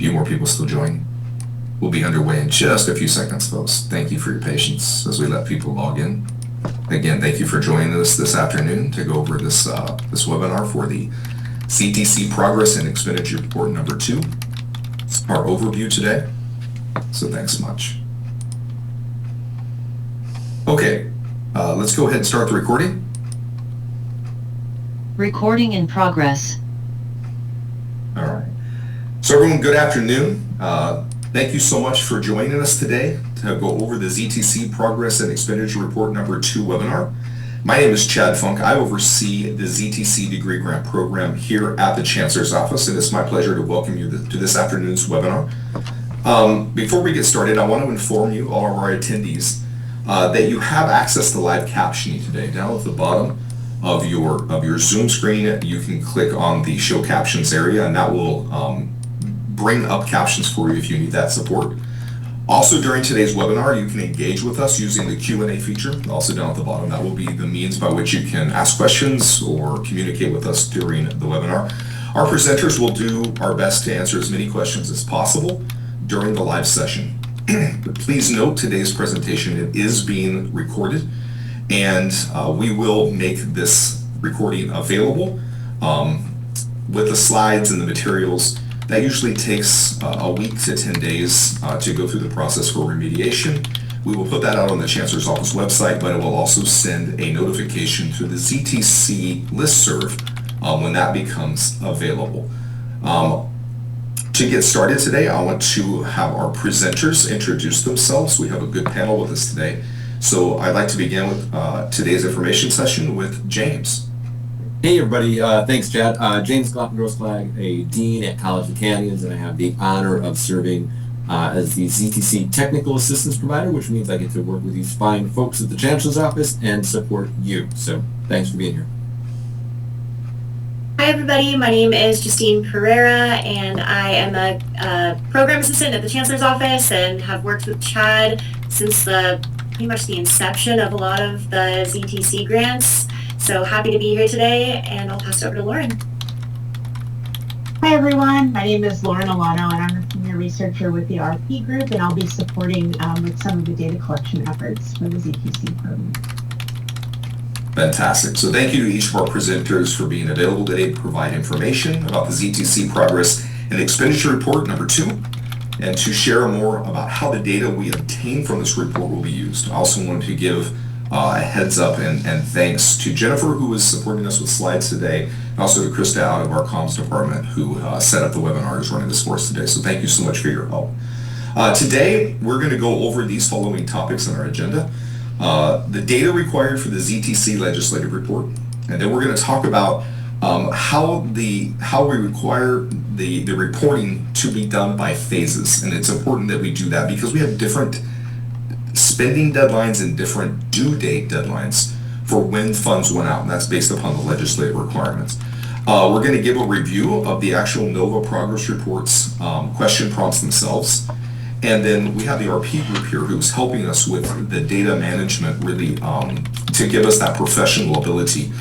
few more people still join. We'll be underway in just a few seconds, folks. Thank you for your patience as we let people log in. Again, thank you for joining us this afternoon to go over this webinar for the ZTC Progress and Expenditure Report number 2. It's our overview today, so thanks much. Okay, let's go ahead and start the recording. Recording in progress. All right. So everyone, good afternoon. Thank you so much for joining us today to go over the ZTC Progress and Expenditure Report number 2 webinar. My name is Chad Funk. I oversee the ZTC Degree Grant Program here at the Chancellor's Office, and it's my pleasure to welcome you to this afternoon's webinar. Before we get started, I want to inform you, all of our attendees, that you have access to live captioning today. Down at the bottom of your Zoom screen, you can click on the Show Captions area, and that will bring up captions for you if you need that support. Also, during today's webinar, you can engage with us using the Q&A feature, also down at the bottom. That will be the means by which you can ask questions or communicate with us during the webinar. Our presenters will do our best to answer as many questions as possible during the live session. But please note today's presentation is being recorded, and we will make this recording available with the slides and the materials. That usually takes a week to 10 days to go through the process for remediation. We will put that out on the Chancellor's Office website, but it will also send a notification to the ZTC listserv when that becomes available. To get started today, I want to have our presenters introduce themselves. We have a good panel with us today. So I'd like to begin with today's information session with James. Hey everybody, thanks Chad. James Grossflag, a Dean at College of Canyons, and I have the honor of serving as the ZTC Technical Assistance Provider, which means I get to work with these fine folks at the Chancellor's Office and support you. So thanks for being here. Hi everybody, my name is Justine Pereira, and I am a program assistant at the Chancellor's Office and have worked with Chad since pretty much the inception of a lot of the ZTC grants. So happy to be here today, and I'll pass it over to Lauren. Hi everyone, my name is Lauren Alano, and I'm a senior researcher with the RP group, and I'll be supporting with some of the data collection efforts for the ZTC program. Fantastic. So thank you to each of our presenters for being available today to provide information about the ZTC Progress and Expenditure Report number 2, and to share more about how the data we obtain from this report will be used. I also wanted to give a heads up and thanks to Jennifer, who is supporting us with slides today, and also to Krista out of our comms department, who set up the webinar, is running this for us today. So thank you so much for your help. Today, we're going to go over these following topics on our agenda. The data required for the ZTC legislative report, and then we're going to talk about how we require the reporting to be done by phases. And it's important that we do that because we have different spending deadlines and different due date deadlines for when funds went out, and that's based upon the legislative requirements. We're going to give a review of the actual NOVA progress reports, question prompts themselves, and then we have the RP group here who's helping us with the data management, really to give us that professional ability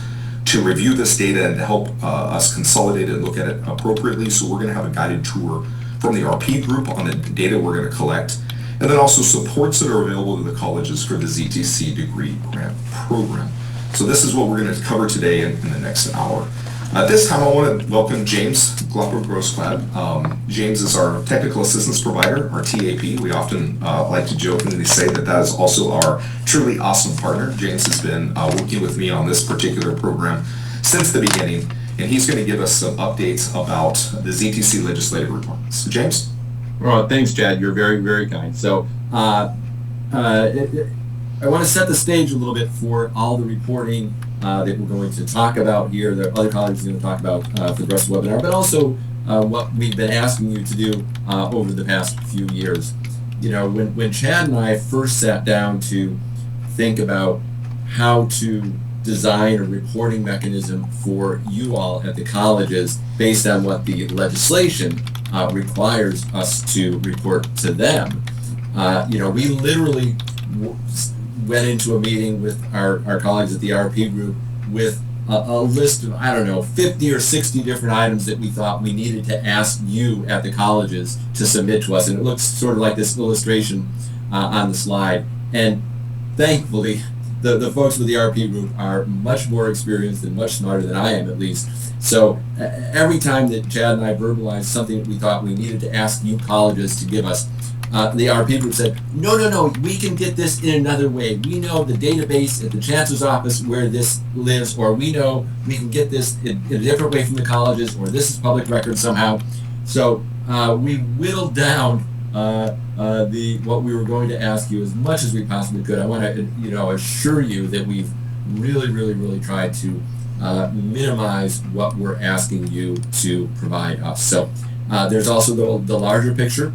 to review this data and to help us consolidate it and look at it appropriately. So we're going to have a guided tour from the RP group on the data we're going to collect, and then also supports that are available to the colleges for the ZTC Degree Grant Program. So this is what we're going to cover today in the next hour. At this time, I want to welcome James Grossflag. James is our Technical Assistance Provider, our TAP. We often like to jokingly say that is also our truly awesome partner. James has been working with me on this particular program since the beginning, and he's going to give us some updates about the ZTC legislative requirements. So James? Well, thanks, Chad. You're very, very kind. So I want to set the stage a little bit for all the reporting that we're going to talk about here, that other colleagues are going to talk about for the rest of the webinar, but also what we've been asking you to do over the past few years. You know, when Chad and I first sat down to think about how to design a reporting mechanism for you all at the colleges based on what the legislation requires us to report to them. We literally went into a meeting with our colleagues at the RP group with a list of, I don't know, 50 or 60 different items that we thought we needed to ask you at the colleges to submit to us. And it looks sort of like this illustration on the slide. And thankfully, the folks with the RP group are much more experienced and much smarter than I am, at least. So every time that Chad and I verbalized something that we thought we needed to ask you colleges to give us, the RP group said, no, we can get this in another way. We know the database at the chancellor's office where this lives, or we know we can get this in a different way from the colleges, or this is public record somehow. So we whittled down what we were going to ask you as much as we possibly could. I want to assure you that we've really tried to minimize what we're asking you to provide us. So there's also the larger picture.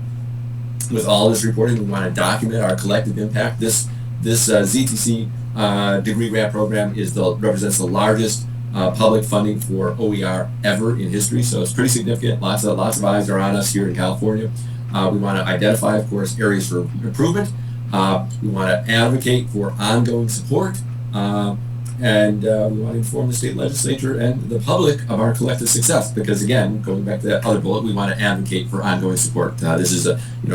With all this reporting, we want to document our collective impact. This ZTC degree grant program represents the largest public funding for OER ever in history, so it's pretty significant. Lots of eyes are on us here in California. We want to identify, of course, areas for improvement. We want to advocate for ongoing support, and we want to inform the state legislature and the public of our collective success. Because again, going back to that other bullet, we want to advocate for ongoing support. This is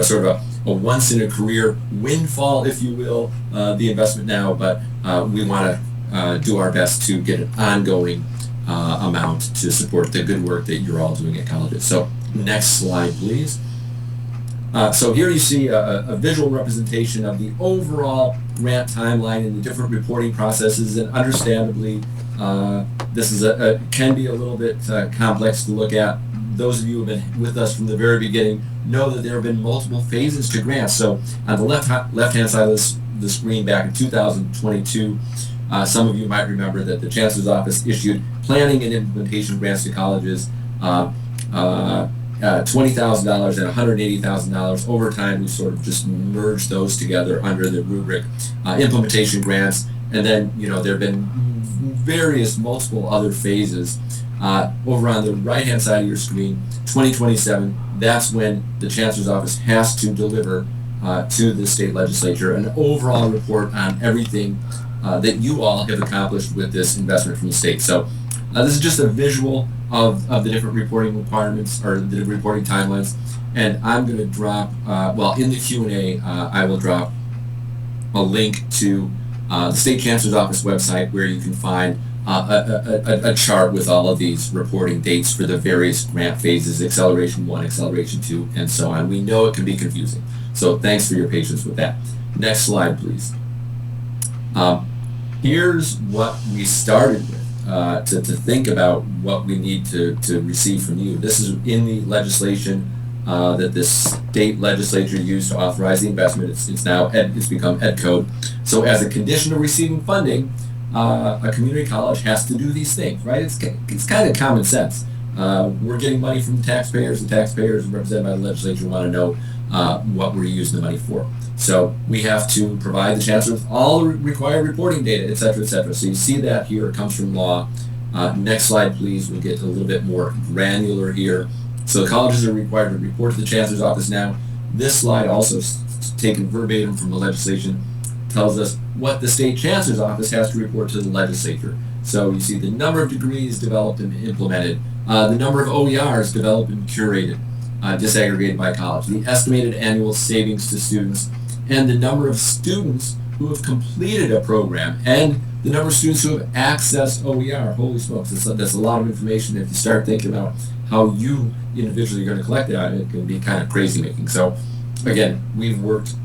sort of a once in a career windfall, if you will, the investment now, but we want to do our best to get an ongoing amount to support the good work that you're all doing at colleges. So next slide, please. So here you see a visual representation of the overall grant timeline and the different reporting processes, and understandably, this is can be a little bit complex to look at. Those of you who have been with us from the very beginning know that there have been multiple phases to grants. So on the left-hand side of the screen, back in 2022, some of you might remember that the Chancellor's Office issued planning and implementation grants to colleges, $20,000 and $180,000. Over time, we sort of just merged those together under the rubric implementation grants. And then, there have been multiple other phases. Over on the right-hand side of your screen, 2027, that's when the Chancellor's Office has to deliver to the state legislature an overall report on everything that you all have accomplished with this investment from the state. So this is just a visual of the different reporting requirements, or the reporting timelines. And I'm going to drop, in the Q&A, I will drop a link to the State Chancellor's Office website, where you can find a chart with all of these reporting dates for the various grant phases, Acceleration 1, Acceleration 2, and so on. We know it can be confusing, so thanks for your patience with that. Next slide, please. Here's what we started with. To think about what we need to receive from you. This is in the legislation that the state legislature used to authorize the investment. It's become Ed Code. So as a condition of receiving funding, a community college has to do these things, right? It's kind of common sense. We're getting money from the taxpayers. The taxpayers represented by the legislature want to know what we're using the money for. So we have to provide the chancellor with all the required reporting data, et cetera, et cetera. So you see that here, it comes from law. Next slide, please. We'll get a little bit more granular here. So the colleges are required to report to the chancellor's office now. This slide, also taken verbatim from the legislation, tells us what the state chancellor's office has to report to the legislature. So you see the number of degrees developed and implemented, the number of OERs developed and curated, disaggregated by college, the estimated annual savings to students, and the number of students who have completed a program, and the number of students who have accessed OER. Holy smokes, that's a lot of information. If you start thinking about how you individually are going to collect that, it can be kind of crazy making. So again, we've worked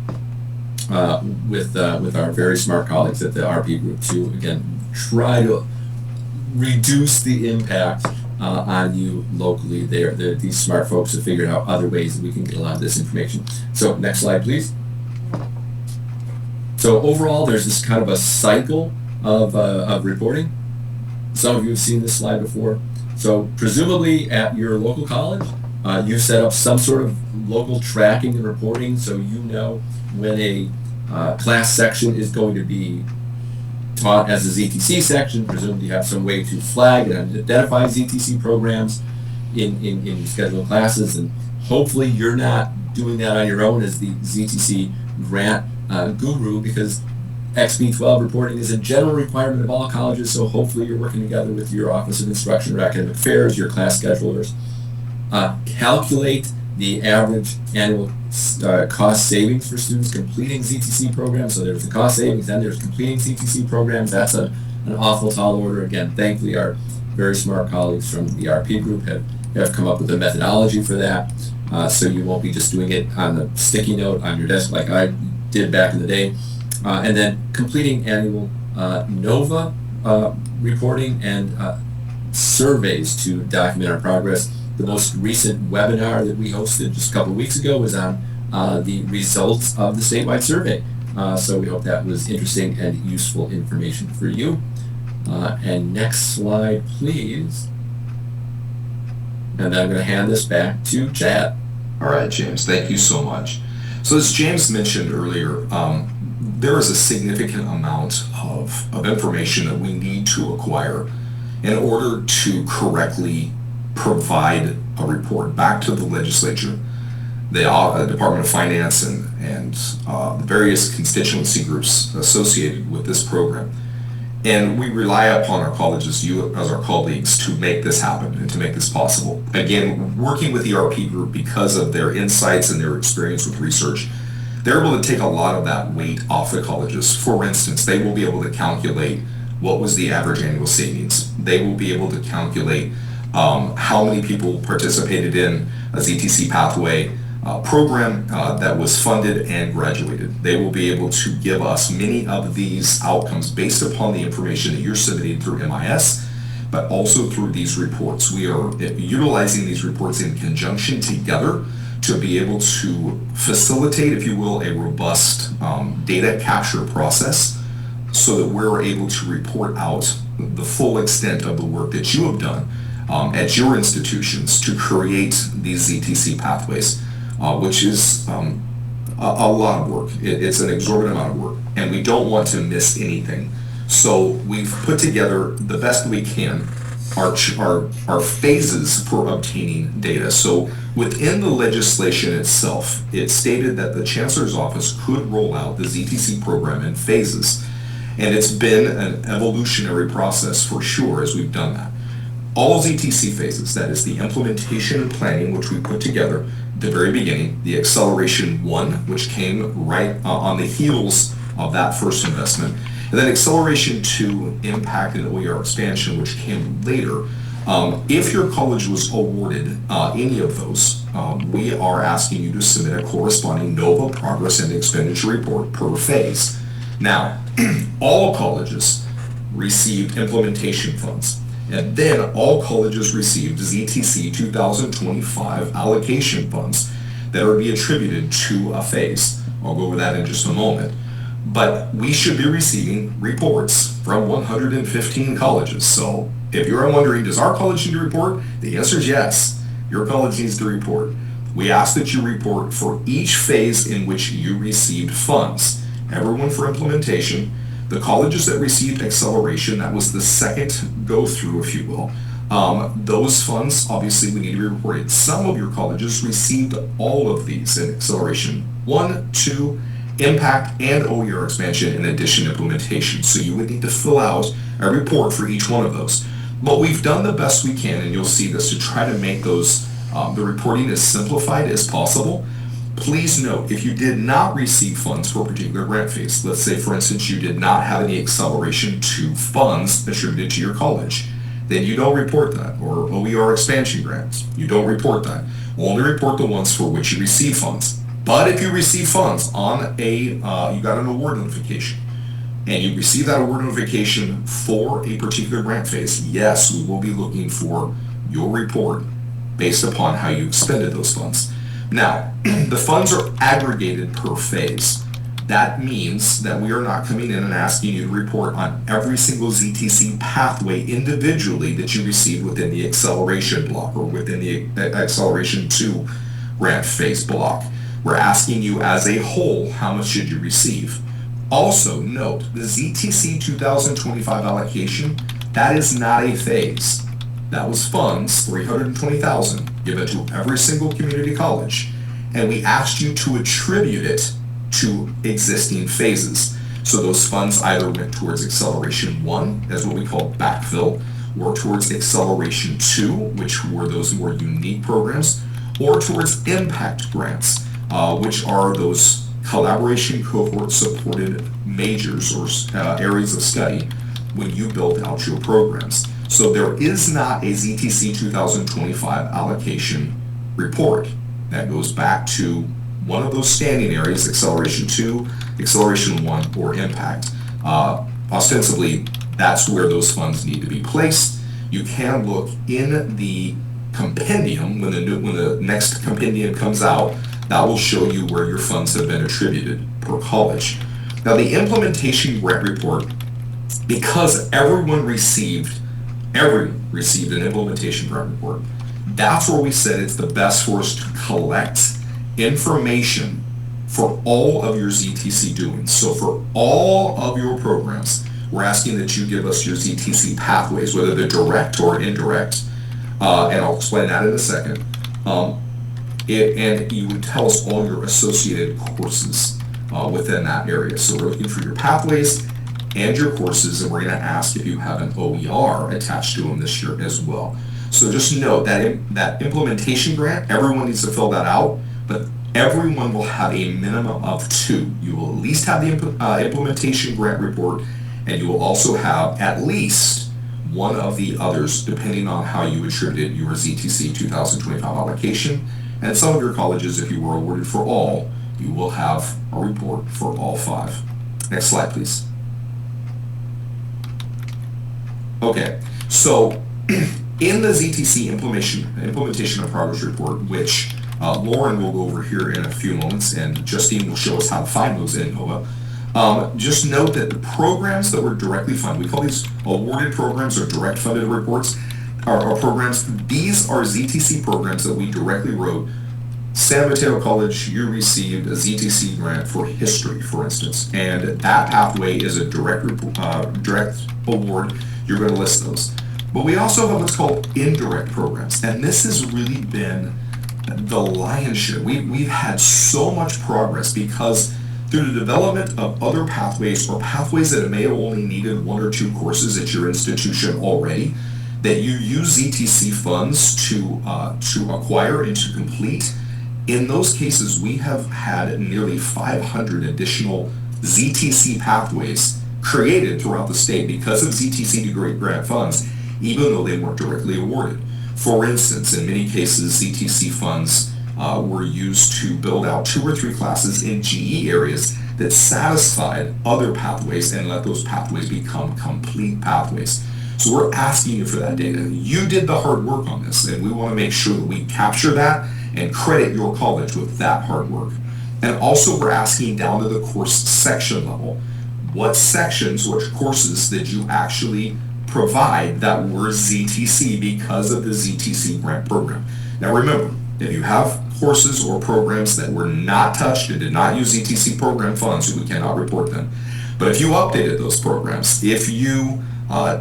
with our very smart colleagues at the RP group to, again, try to reduce the impact on you locally. These smart folks have figured out other ways that we can get a lot of this information. So next slide, please. So overall, there's this kind of a cycle of reporting. Some of you have seen this slide before. So presumably at your local college, you set up some sort of local tracking and reporting, so you know when a class section is going to be taught as a ZTC section. Presumably you have some way to flag and identify ZTC programs in scheduled classes, and hopefully you're not doing that on your own as the ZTC grant guru, because XB12 reporting is a general requirement of all colleges, so hopefully you're working together with your Office of Instruction or Academic Affairs, your class schedulers. Calculate the average annual cost savings for students completing ZTC programs. So there's the cost savings, then there's completing ZTC programs. That's an awful tall order. Again, thankfully our very smart colleagues from the RP group have come up with a methodology for that. So you won't be just doing it on a sticky note on your desk like I did back in the day. And then completing annual NOVA reporting and surveys to document our progress. The most recent webinar that we hosted just a couple of weeks ago was on the results of the statewide survey. So we hope that was interesting and useful information for you. And next slide, please. And then I'm going to hand this back to Chad. All right, James, thank you so much. So as James mentioned earlier, there is a significant amount of information that we need to acquire in order to correctly provide a report back to the legislature, the Department of Finance, and the various constituency groups associated with this program. And we rely upon our colleges, you as our colleagues, to make this happen and to make this possible. Again, working with the RP group, because of their insights and their experience with research, they're able to take a lot of that weight off the colleges. For instance, they will be able to calculate what was the average annual savings. They will be able to calculate how many people participated in a ZTC pathway program that was funded and graduated. They will be able to give us many of these outcomes based upon the information that you're submitting through MIS, but also through these reports. We are utilizing these reports in conjunction together to be able to facilitate, if you will, a robust data capture process so that we're able to report out the full extent of the work that you have done at your institutions to create these ZTC pathways, which is a lot of work. It's an exorbitant amount of work, and we don't want to miss anything. So we've put together the best we can our phases for obtaining data. So within the legislation itself, it stated that the Chancellor's Office could roll out the ZTC program in phases. And it's been an evolutionary process for sure as we've done that. All ZTC phases, that is the implementation and planning, which we put together at the very beginning, the acceleration 1, which came right on the heels of that first investment, and then acceleration 2, impact and OER expansion, which came later. If your college was awarded any of those, we are asking you to submit a corresponding NOVA progress and expenditure report per phase. Now, all colleges received implementation funds, and then all colleges received ZTC 2025 allocation funds that are to be attributed to a phase. I'll go over that in just a moment. But we should be receiving reports from 115 colleges. So if you're wondering, does our college need to report? The answer is yes. Your college needs to report. We ask that you report for each phase in which you received funds. Everyone for implementation. The colleges that received acceleration, that was the second go-through, if you will. Those funds, obviously, we need to be reported. Some of your colleges received all of these in acceleration 1, 2, impact, and OER expansion in addition to implementation. So you would need to fill out a report for each one of those. But we've done the best we can, and you'll see this, to try to make those the reporting as simplified as possible. Please note, if you did not receive funds for a particular grant phase, let's say, for instance, you did not have any acceleration to funds attributed to your college, then you don't report that, or OER expansion grants. You don't report that. Only report the ones for which you receive funds. But if you receive funds on you got an award notification, and you receive that award notification for a particular grant phase, yes, we will be looking for your report based upon how you expended those funds. Now, the funds are aggregated per phase. That means that we are not coming in and asking you to report on every single ZTC pathway individually that you received within the acceleration block or within the acceleration 2 grant phase block. We're asking you as a whole, how much should you receive? Also note, the ZTC 2025 allocation, that is not a phase. That was funds, $320,000, given to every single community college, and we asked you to attribute it to existing phases. So those funds either went towards Acceleration 1, as what we call backfill, or towards Acceleration 2, which were those more unique programs, or towards impact grants, which are those collaboration cohort supported majors or areas of study when you build out your programs. So there is not a ZTC 2025 allocation report that goes back to one of those standing areas, Acceleration 2, Acceleration 1, or Impact. Ostensibly, that's where those funds need to be placed. You can look in the compendium when the next compendium comes out. That will show you where your funds have been attributed per college. Now, the implementation grant report, because everyone received an implementation grant report, that's where we said it's the best for us to collect information for all of your ZTC doings. So for all of your programs, we're asking that you give us your ZTC pathways, whether they're direct or indirect, and I'll explain that in a second. And you would tell us all your associated courses within that area. So we're looking for your pathways and your courses, and we're going to ask if you have an OER attached to them this year as well. So just note that that implementation grant, everyone needs to fill that out, but everyone will have a minimum of 2. You will at least have the implementation grant report, and you will also have at least one of the others, depending on how you attributed your ZTC 2025 allocation. And some of your colleges, if you were awarded for all, you will have a report for all 5. Next slide, please. Okay, so in the ZTC implementation of progress report, which Lauren will go over here in a few moments, and Justine will show us how to find those in NOVA. Just note that the programs that were directly funded, we call these awarded programs or direct funded reports, are programs. These are ZTC programs that we directly wrote. San Mateo College, you received a ZTC grant for history, for instance, and that pathway is a direct award. You're going to list those. But we also have what's called indirect programs, and this has really been the lion's share. We've had so much progress because through the development of other pathways or pathways that may have only needed 1 or 2 courses at your institution already, that you use ZTC funds to acquire and to complete. In those cases, we have had nearly 500 additional ZTC pathways created throughout the state because of ZTC degree grant funds, even though they weren't directly awarded. For instance, in many cases, ZTC funds were used to build out 2 or 3 classes in GE areas that satisfied other pathways and let those pathways become complete pathways. So we're asking you for that data. You did the hard work on this, and we want to make sure that we capture that and credit your college with that hard work. And also we're asking down to the course section level, what sections, which courses did you actually provide that were ZTC because of the ZTC grant program? Now remember, if you have courses or programs that were not touched and did not use ZTC program funds, we cannot report them. But if you updated those programs, if you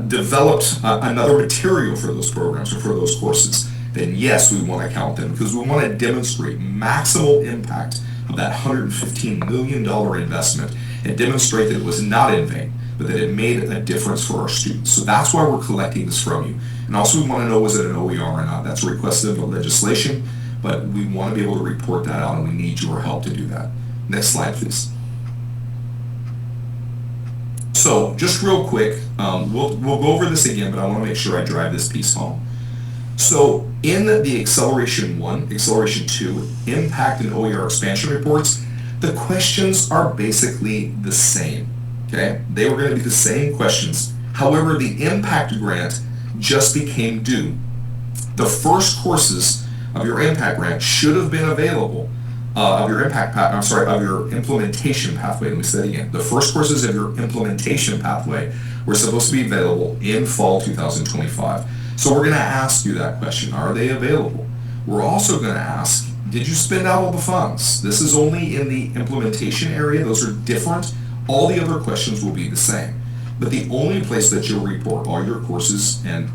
developed another material for those programs or for those courses, then yes, we want to count them because we want to demonstrate maximal impact of that $115 million investment and demonstrate that it was not in vain, but that it made a difference for our students. So that's why we're collecting this from you. And also we want to know, was it an OER or not? That's requested of legislation, but we want to be able to report that out, and we need your help to do that. Next slide, please. So just real quick, we'll go over this again, but I want to make sure I drive this piece home. So in the Acceleration 1, Acceleration 2, Impact and OER expansion reports, the questions are basically the same, okay? They were going to be the same questions. However, the Impact grant just became due. The first courses of your Impact grant should have been available, of your implementation pathway. Let me say that again. The first courses of your implementation pathway were supposed to be available in fall 2025. So we're going to ask you that question. Are they available? We're also going to ask, did you spend out all the funds? This is only in the implementation area. Those are different. All the other questions will be the same. But the only place that you'll report all your courses and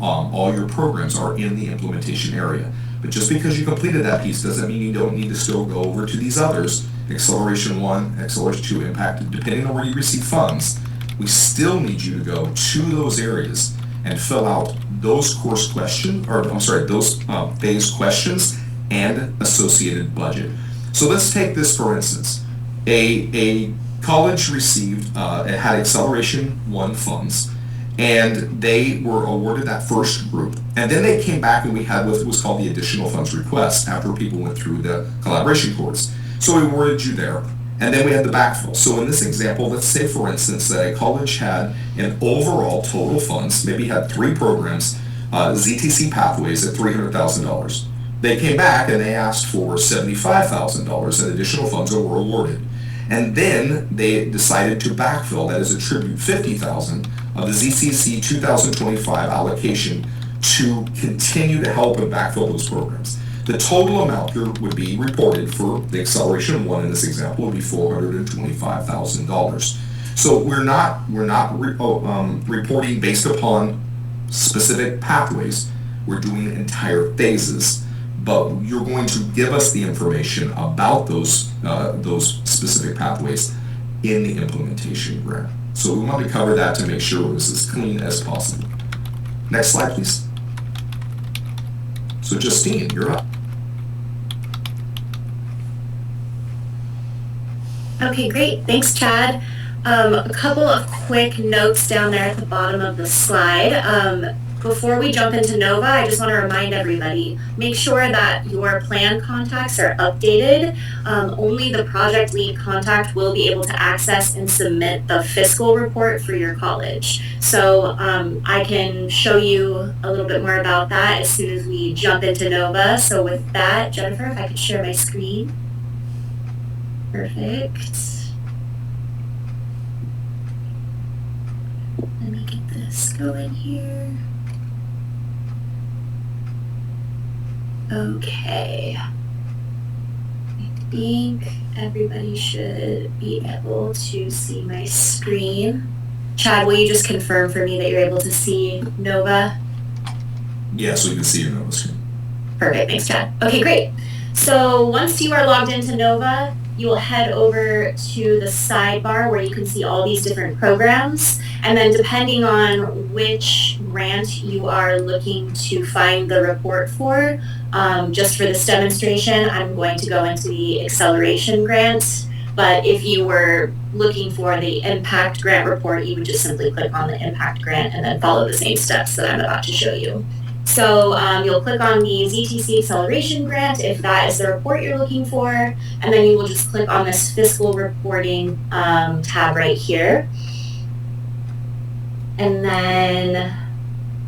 all your programs are in the implementation area. But But just because you completed that piece doesn't mean you don't need to still go over to these others, Acceleration 1, Acceleration 2, Impact, depending on where you receive funds. We still need you to go to those areas and fill out those course questions, or I'm sorry, those phase questions and associated budget. So let's take this for instance. A college received, it had Acceleration 1 funds, and they were awarded that first group. And then they came back and we had what was called the additional funds request after people went through the collaboration course. So we awarded you there. And then we had the backfill. So in this example, let's say for instance that a college had an overall total funds, maybe had 3 programs, ZTC pathways at $300,000. They came back and they asked for $75,000 in additional funds that were awarded. And then they decided to backfill, that is attribute $50,000 of the ZTC 2025 allocation to continue to help and backfill those programs. The total amount here would be reported for the Acceleration 1 in this example would be $425,000. So we're not reporting based upon specific pathways. We're doing entire phases, but you're going to give us the information about those specific pathways in the implementation grant. So we want to cover that to make sure it was as clean as possible. Next slide, please. So Justine, you're up. Okay, great. Thanks, Chad. A couple of quick notes down there at the bottom of the slide. Before we jump into NOVA, I just want to remind everybody, make sure that your plan contacts are updated. Only the project lead contact will be able to access and submit the fiscal report for your college. So I can show you a little bit more about that as soon as we jump into NOVA. So with that, Jennifer, if I could share my screen. Perfect. Let me get this going here. Okay. I think everybody should be able to see my screen. Chad, will you just confirm for me that you're able to see NOVA? Yes, we can see your NOVA screen. Perfect, thanks, Chad. Okay, great. So once you are logged into NOVA, you will head over to the sidebar where you can see all these different programs. And then depending on which grant you are looking to find the report for, just for this demonstration, I'm going to go into the acceleration grant. But if you were looking for the impact grant report, you would just simply click on the impact grant and then follow the same steps that I'm about to show you. So you'll click on the ZTC Acceleration Grant if that is the report you're looking for, and then you will just click on this fiscal reporting tab right here. And then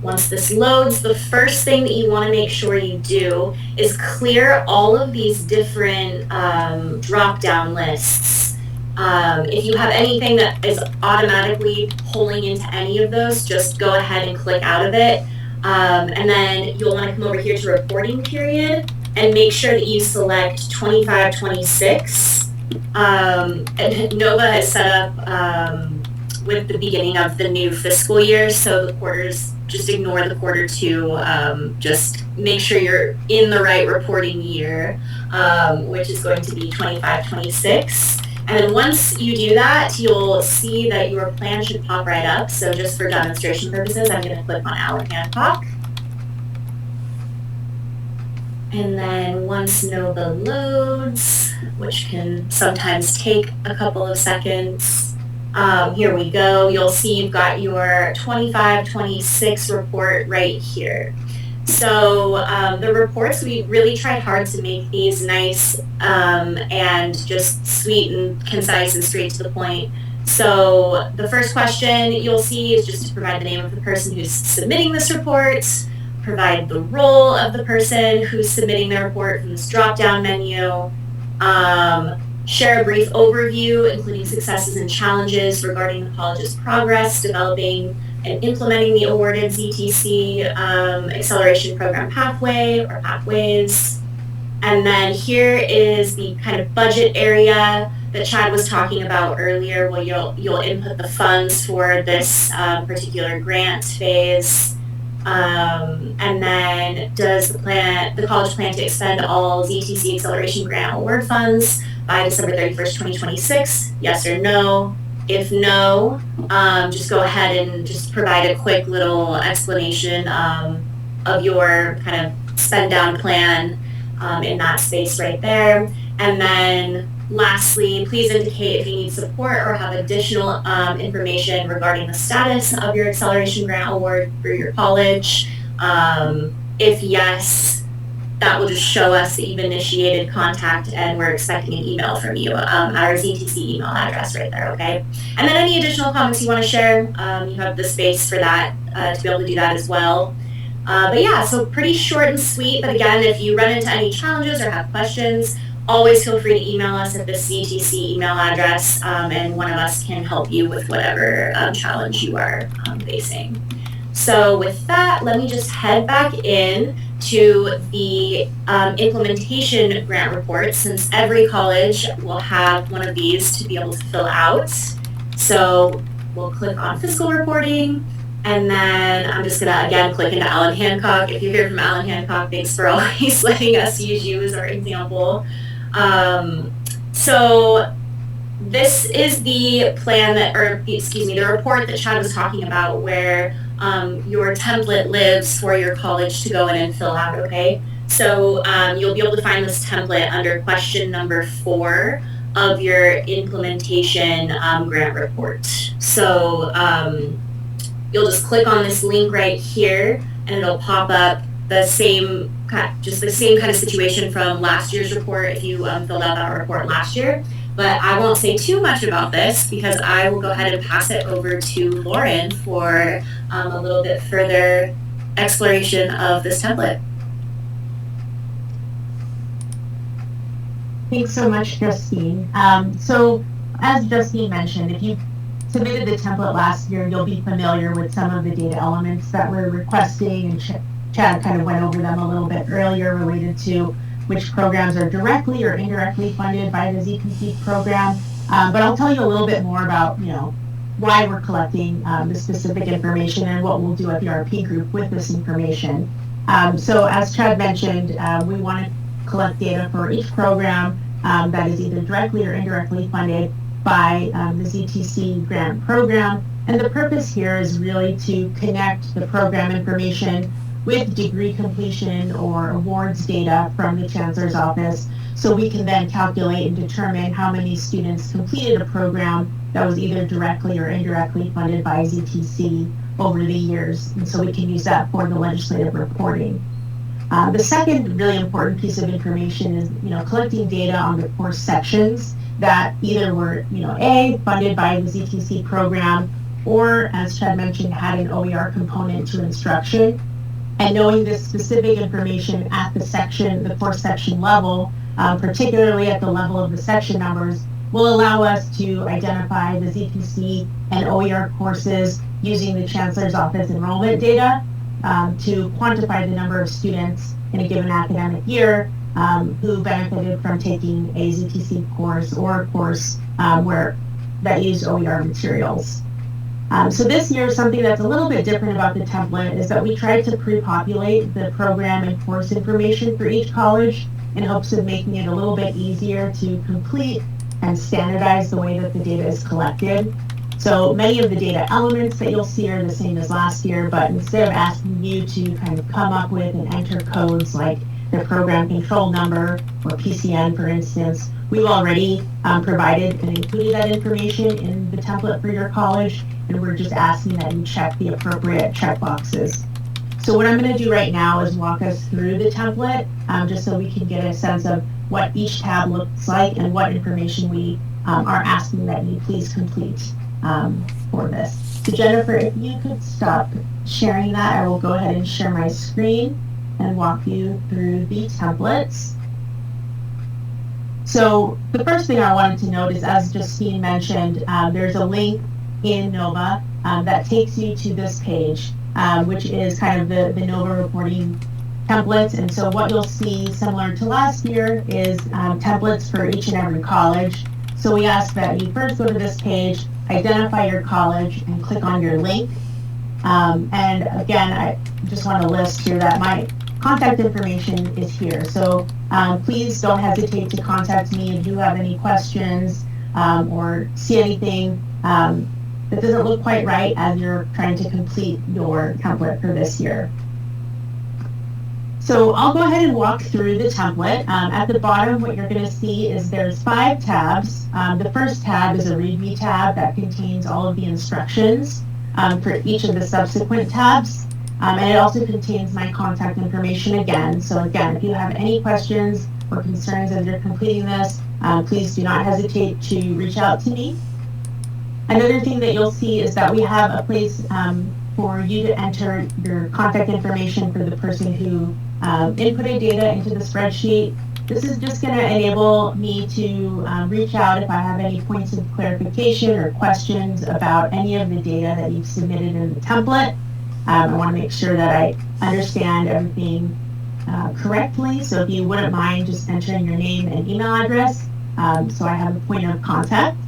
once this loads, the first thing that you want to make sure you do is clear all of these different drop-down lists. If you have anything that is automatically pulling into any of those, just go ahead and click out of it. And then you'll want to come over here to reporting period and make sure that you select 25-26. And NOVA has set up with the beginning of the new fiscal year, so the quarters, just ignore the quarter 2, just make sure you're in the right reporting year, which is going to be 25-26. And then once you do that, you'll see that your plan should pop right up. So just for demonstration purposes, I'm going to click on Alan Hancock. And then once NOVA loads, which can sometimes take a couple of seconds, here we go. You'll see you've got your 25-26 report right here. So the reports, we really tried hard to make these nice and just sweet and concise and straight to the point. So the first question you'll see is just to provide the name of the person who's submitting this report, provide the role of the person who's submitting the report from this drop-down menu, share a brief overview, including successes and challenges regarding the college's progress, developing and implementing the awarded ZTC acceleration program pathway or pathways. And then here is the kind of budget area that Chad was talking about earlier, where you'll input the funds for this particular grant phase. And then does the college plan to expend all ZTC Acceleration Grant Award funds by December 31st, 2026? Yes or no? If no, just go ahead and just provide a quick little explanation of your kind of spend down plan in that space right there. And then lastly, please indicate if you need support or have additional information regarding the status of your Acceleration Grant Award for your college. If yes, that will just show us that you've initiated contact and we're expecting an email from you at our ZTC email address right there, okay? And then any additional comments you want to share, you have the space for that to be able to do that as well. But yeah, so pretty short and sweet, but again, if you run into any challenges or have questions, always feel free to email us at the ZTC email address, and one of us can help you with whatever challenge you are facing. So with that, let me just head back in to the implementation grant report, since every college will have one of these to be able to fill out. So we'll click on fiscal reporting, and then I'm just gonna again click into Alan Hancock. If you hear from Alan Hancock, thanks for always letting us use you as our example. So this is the plan that, or excuse me, the report that Chad was talking about, where your template lives for your college to go in and fill out, okay? So you'll be able to find this template under question number 4 of your implementation grant report. So you'll just click on this link right here and it'll pop up the same kind of situation from last year's report if you filled out that report last year. But I won't say too much about this because I will go ahead and pass it over to Lauren for a little bit further exploration of this template. Thanks so much, Justine. So as Justine mentioned, if you submitted the template last year, you'll be familiar with some of the data elements that we're requesting, and Chad kind of went over them a little bit earlier related to which programs are directly or indirectly funded by the ZTC program. But I'll tell you a little bit more about, why we're collecting the specific information and what we'll do at the RP group with this information. So as Chad mentioned, we want to collect data for each program that is either directly or indirectly funded by the ZTC grant program. And the purpose here is really to connect the program information with degree completion or awards data from the Chancellor's Office, so we can then calculate and determine how many students completed a program that was either directly or indirectly funded by ZTC over the years. And so we can use that for the legislative reporting. The second really important piece of information is, collecting data on the course sections that either were, A, funded by the ZTC program, or, as Chad mentioned, had an OER component to instruction. And knowing this specific information at the course section level, particularly at the level of the section numbers, will allow us to identify the ZTC and OER courses using the Chancellor's Office enrollment data to quantify the number of students in a given academic year who benefited from taking a ZTC course or a course that used OER materials. So this year, something that's a little bit different about the template is that we tried to pre-populate the program and course information for each college in hopes of making it a little bit easier to complete and standardize the way that the data is collected. So many of the data elements that you'll see are the same as last year, but instead of asking you to kind of come up with and enter codes like the program control number or PCN, for instance, we've already provided and included that information in the template for your college, and we're just asking that you check the appropriate checkboxes. So what I'm going to do right now is walk us through the template, just so we can get a sense of what each tab looks like and what information we are asking that you please complete for this. So Jennifer, if you could stop sharing that, I will go ahead and share my screen and walk you through the templates. So the first thing I wanted to note is, as Justine mentioned, there's a link in NOVA that takes you to this page, which is kind of the NOVA reporting templates. And so what you'll see, similar to last year, is templates for each and every college. So we ask that you first go to this page, identify your college, and click on your link. And again, I just want to list here that my contact information is here. So please don't hesitate to contact me if you have any questions or see anything that doesn't look quite right as you're trying to complete your template for this year. So I'll go ahead and walk through the template. At the bottom, what you're going to see is there's 5 tabs. The first tab is a README tab that contains all of the instructions for each of the subsequent tabs. And it also contains my contact information again. So again, if you have any questions or concerns as you're completing this, please do not hesitate to reach out to me. Another thing that you'll see is that we have a place for you to enter your contact information for the person who inputted data into the spreadsheet. This is just going to enable me to reach out if I have any points of clarification or questions about any of the data that you've submitted in the template. I want to make sure that I understand everything correctly. So if you wouldn't mind just entering your name and email address so I have a point of contact.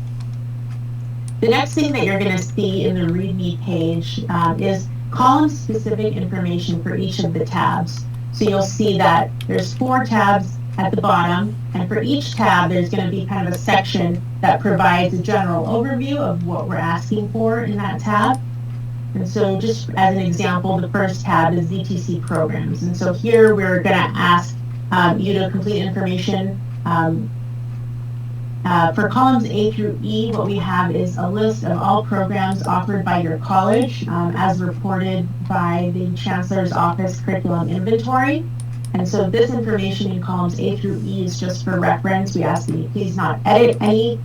The next thing that you're going to see in the README page is column-specific information for each of the tabs. So you'll see that there's 4 tabs at the bottom, and for each tab there's going to be kind of a section that provides a general overview of what we're asking for in that tab. And so just as an example, the first tab is ZTC programs. And so here we're going to ask you to complete information. For columns A through E, what we have is a list of all programs offered by your college as reported by the Chancellor's Office Curriculum Inventory. And so this information in columns A through E is just for reference. We ask that you please not edit any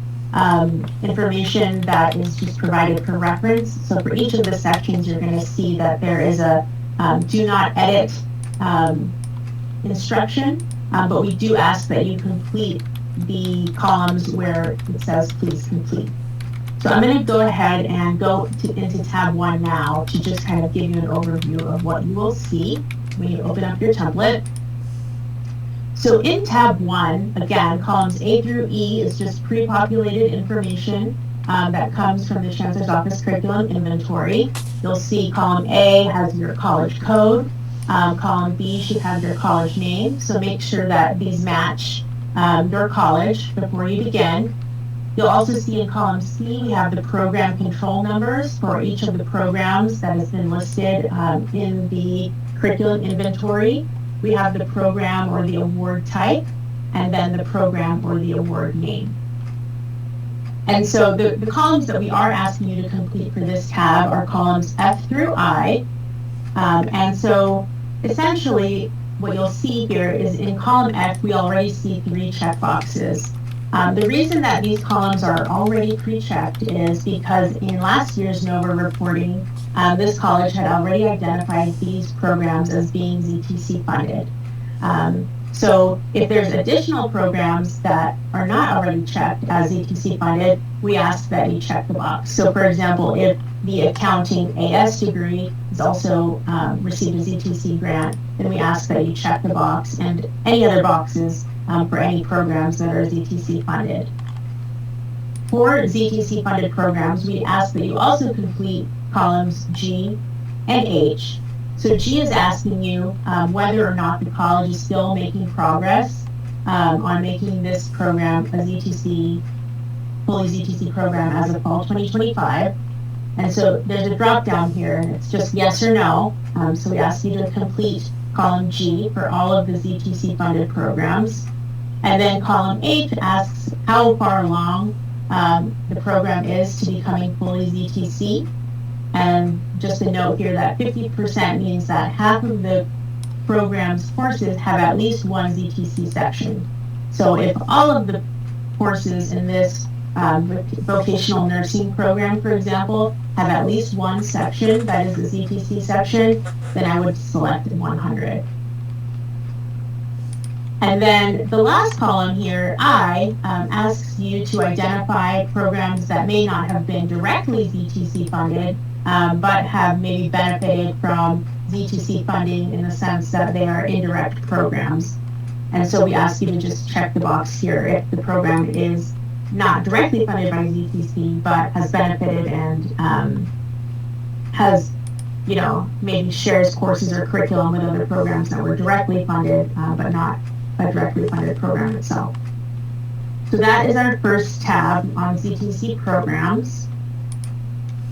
information that is just provided for reference. So for each of the sections, you're going to see that there is a do not edit instruction, but we do ask that you complete the columns where it says please complete. So I'm going to go ahead and go into tab 1 now to just kind of give you an overview of what you will see when you open up your template. So in tab 1, again, columns A through E is just pre-populated information that comes from the Chancellor's Office Curriculum Inventory. You'll see column A has your college code. Column B should have your college name. So make sure that these match your college before you begin. You'll also see in column C, we have the program control numbers for each of the programs that has been listed in the curriculum inventory. We have the program or the award type, and then the program or the award name. And so the columns that we are asking you to complete for this tab are columns F through I. And so essentially, what you'll see here is in column F, we already see 3 checkboxes. The reason that these columns are already pre-checked is because in last year's NOVA reporting, this college had already identified these programs as being ZTC funded. So if there's additional programs that are not already checked as ZTC funded, we ask that you check the box. So for example, if the accounting AS degree is also received a ZTC grant, then we ask that you check the box and any other boxes for any programs that are ZTC funded. For ZTC funded programs, we ask that you also complete columns G and H. So G is asking you whether or not the college is still making progress on making this program a ZTC, fully ZTC program as of fall 2025. And so there's a drop down here, and it's just yes or no. So we ask you to complete column G for all of the ZTC funded programs. And then column H asks how far along the program is to becoming fully ZTC. And just a note here that 50% means that half of the program's courses have at least one ZTC section. So if all of the courses in this vocational nursing program, for example, have at least one section that is a ZTC section, then I would select 100. And then the last column here, I, asks you to identify programs that may not have been directly ZTC funded, but have maybe benefited from ZTC funding in the sense that they are indirect programs. And so we ask you to just check the box here if the program is not directly funded by ZTC, but has benefited and has maybe shares courses or curriculum with other programs that were directly funded, but not a directly funded program itself. So that is our first tab on ZTC programs.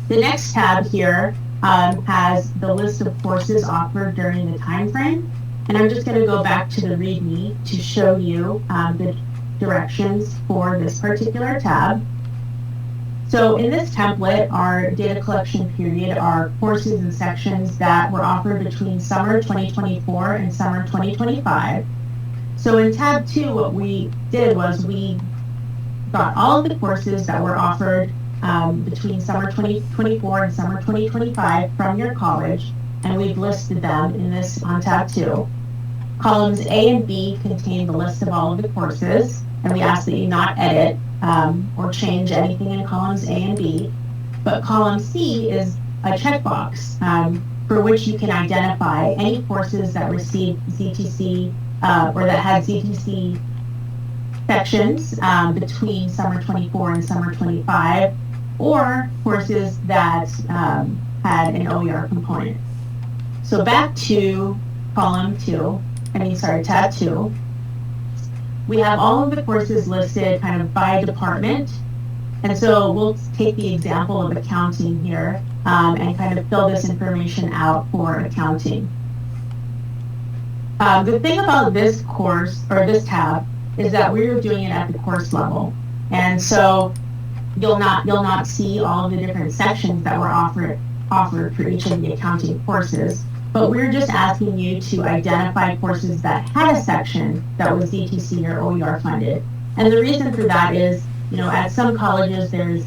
The next tab here has the list of courses offered during the time frame. And I'm just going to go back to the README to show you the directions for this particular tab. So in this template, our data collection period are courses and sections that were offered between summer 2024 and summer 2025. So in tab 2, what we did was we got all of the courses that were offered between summer 2024 and summer 2025 from your college, and we've listed them in this on tab 2. Columns A and B contain the list of all of the courses, and we ask that you not edit or change anything in columns A and B. But column C is a checkbox for which you can identify any courses that received ZTC or that had ZTC sections between summer 24 and summer 25, or courses that had an OER component. So back to tab 2. We have all of the courses listed kind of by department. And so we'll take the example of accounting here and kind of fill this information out for accounting. The thing about this course, or this tab, is that we're doing it at the course level. And so you'll not see all of the different sections that were offered for each of the accounting courses. But we're just asking you to identify courses that had a section that was ZTC or OER funded. And the reason for that is, at some colleges there's,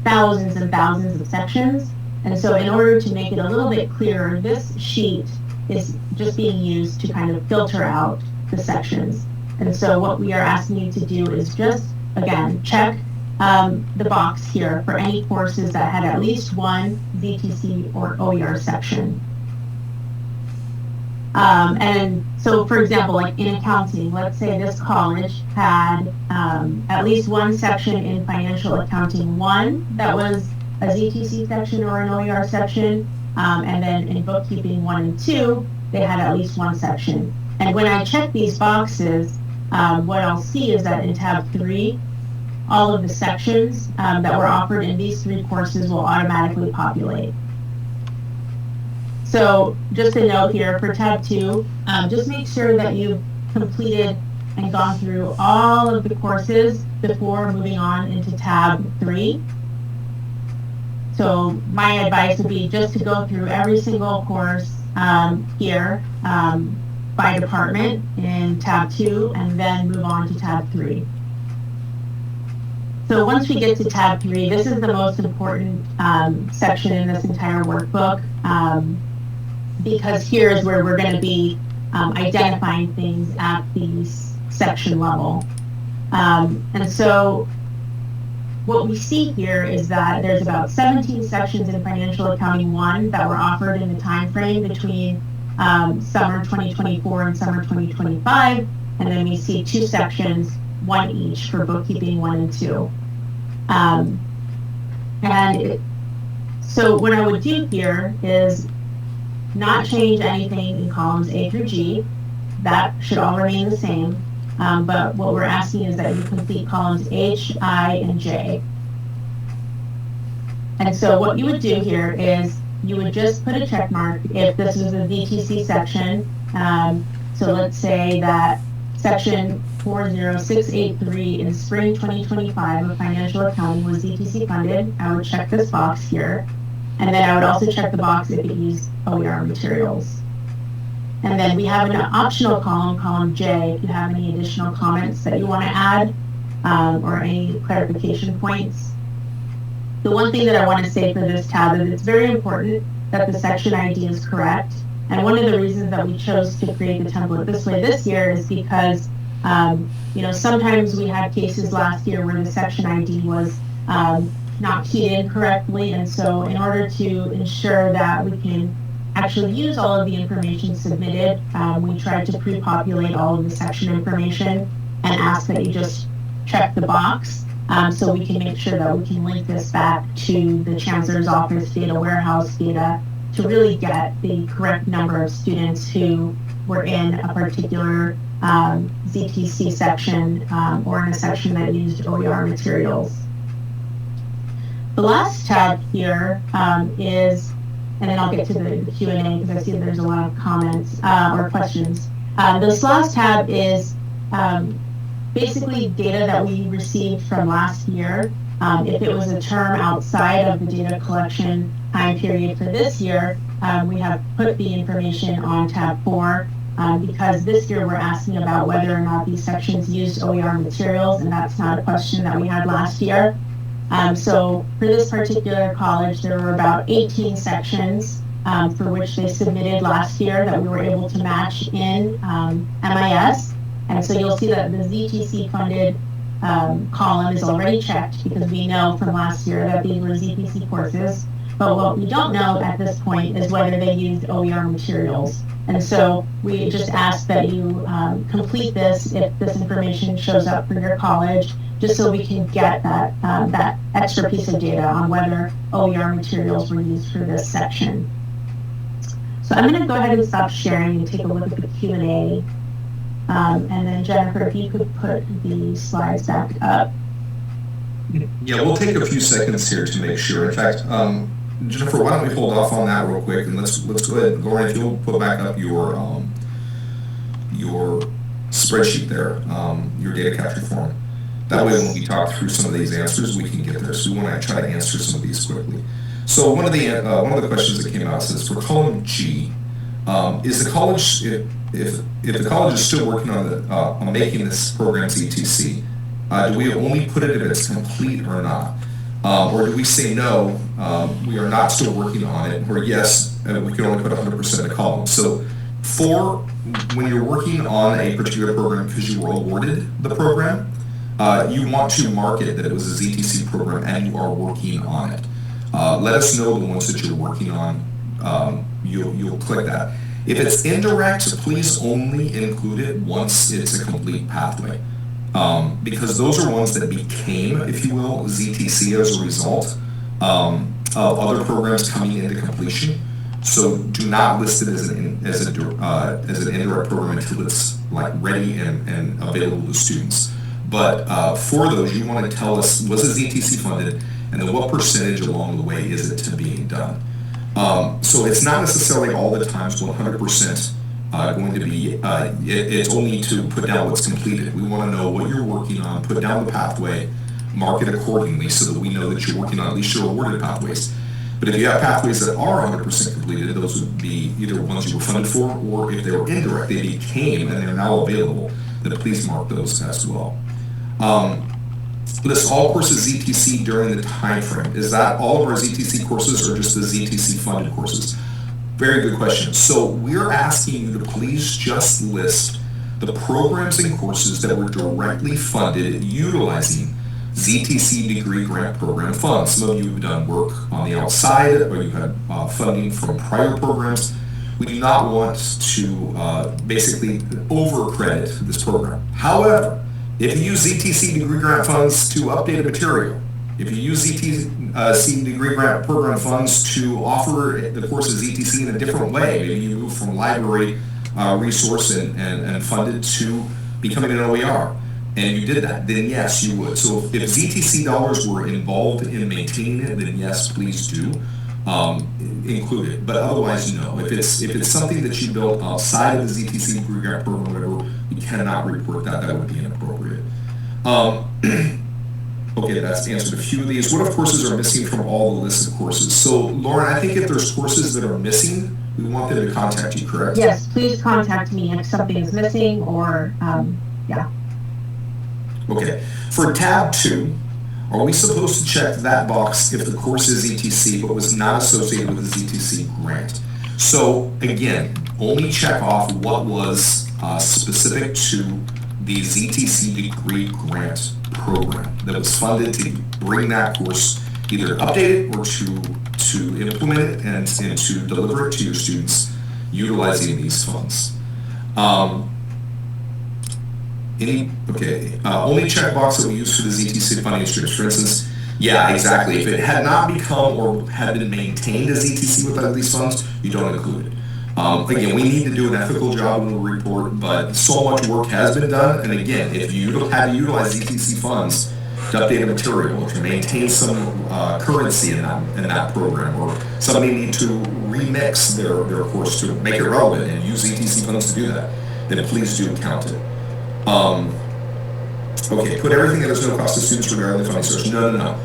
thousands and thousands of sections. And so in order to make it a little bit clearer, this sheet is just being used to kind of filter out the sections. And so what we are asking you to do is just, again, check the box here for any courses that had at least one ZTC or OER section. And so, for example, like in accounting, let's say this college had at least one section in financial accounting 1 that was a ZTC section or an OER section, and then in bookkeeping 1 and 2, they had at least one section. And when I check these boxes, what I'll see is that in tab 3, all of the sections that were offered in these 3 courses will automatically populate. So just a note here for tab 2, just make sure that you've completed and gone through all of the courses before moving on into tab 3. So my advice would be just to go through every single course here by department in tab 2 and then move on to tab 3. So once we get to tab 3, this is the most important section in this entire workbook. Because here is where we're going to be identifying things at the section level. And so what we see here is that there's about 17 sections in Financial Accounting 1 that were offered in the time frame between summer 2024 and summer 2025. And then we see 2 sections, 1 each for Bookkeeping 1 and 2. So what I would do here is not change anything in columns A through G. That should all remain the same. But what we're asking is that you complete columns H, I, and J. And so what you would do here is you would just put a check mark if this is a ZTC section. So let's say that section 40683 in spring 2025 of financial accounting was ZTC funded. I would check this box here. And then I would also check the box if it used OER materials. And then we have an optional column, column J, if you have any additional comments that you want to add or any clarification points. The one thing that I want to say for this tab is it's very important that the section ID is correct. And one of the reasons that we chose to create the template this way this year is because sometimes we had cases last year where the section ID was not keyed in correctly, and so in order to ensure that we can actually use all of the information submitted, we tried to pre-populate all of the section information and ask that you just check the box so we can make sure that we can link this back to the Chancellor's Office data warehouse data to really get the correct number of students who were in a particular ZTC section or in a section that used OER materials. The last tab here is, and then I'll get to the Q&A because I see that there's a lot of comments or questions. This last tab is basically data that we received from last year. If it was a term outside of the data collection time period for this year, we have put the information on tab 4 because this year we're asking about whether or not these sections used OER materials, and that's not a question that we had last year. So for this particular college, there were about 18 sections for which they submitted last year that we were able to match in MIS. And so you'll see that the ZTC funded column is already checked because we know from last year that these were ZTC courses. But what we don't know at this point is whether they used OER materials. And so we just ask that you complete this if this information shows up for your college, just so we can get that, that extra piece of data on whether OER materials were used for this section. So I'm going to go ahead and stop sharing and take a look at the Q&A. And then Jennifer, if you could put the slides back up. Yeah, we'll take a few seconds here to make sure. In fact, Jennifer, why don't we hold off on that real quick, and let's go ahead. Lauren, if you'll put back up your spreadsheet there, your data capture form. That way, when we talk through some of these answers, we can get there. So we want to try to answer some of these quickly. So one of the questions that came out says for column G, is the college if the college is still working on making this program ZTC, do we only put it if it's complete or not? Or do we say no, we are not still working on it, or yes, we can only put 100% of the column? So when you're working on a particular program because you were awarded the program, you want to mark it that it was a ZTC program and you are working on it. Let us know the ones that you're working on. You'll click that. If it's indirect, please only include it once it's a complete pathway. Because those are ones that became, if you will, ZTC as a result of other programs coming into completion. So do not list it as an indirect program until it's like ready and available to students. But for those, you want to tell us, was it ZTC funded, and then what percentage along the way is it to being done? So it's not necessarily all the times 100% going to be, it's only to put down what's completed. We want to know what you're working on, put down the pathway, mark it accordingly so that we know that you're working on at least your awarded pathways. But if you have pathways that are 100% completed, those would be either ones you were funded for, or if they were indirect, they became and they're now available, then please mark those as well. List all courses ZTC during the time frame. Is that all of our ZTC courses or just the ZTC funded courses? Very good question. So we're asking you to please just list the programs and courses that were directly funded utilizing ZTC degree grant program funds. Some of you have done work on the outside, or you've had funding from prior programs. We do not want to basically over-credit this program. However, if you use ZTC degree grant funds to update a material, if you use ZTC degree grant program funds to offer the course of ZTC in a different way, maybe you move from library resource and funded to becoming an OER, and you did that, then yes, you would. So if ZTC dollars were involved in maintaining it, then yes, please do include it. But otherwise, no. If it's something that you built outside of the ZTC degree grant program, whatever, you cannot report that. That would be inappropriate. Okay, that's answered a few of these. What if courses are missing from all the lists of courses? So, Lauren, I think if there's courses that are missing, we want them to contact you, correct? Yes, please contact me if something is missing or, yeah. Okay. For tab 2, are we supposed to check that box if the course is ZTC but was not associated with the ZTC grant? So, again, only check off what was specific to the ZTC degree grant program that was funded to bring that course, either update it or to implement it and to deliver it to your students utilizing these funds. Only checkbox that we use for the ZTC funding streams. For instance, Yeah, exactly. If it had not become or had been maintained as ETC without these funds, you don't include it. Again, we need to do an ethical job in the report, but so much work has been done. And again, if you had to utilize ETC funds to update a material, to maintain some currency in that program, or somebody need to remix their course to make it relevant and use ETC funds to do that, then please do count it. Okay, put everything that is no cost to students regarding the funding source. No.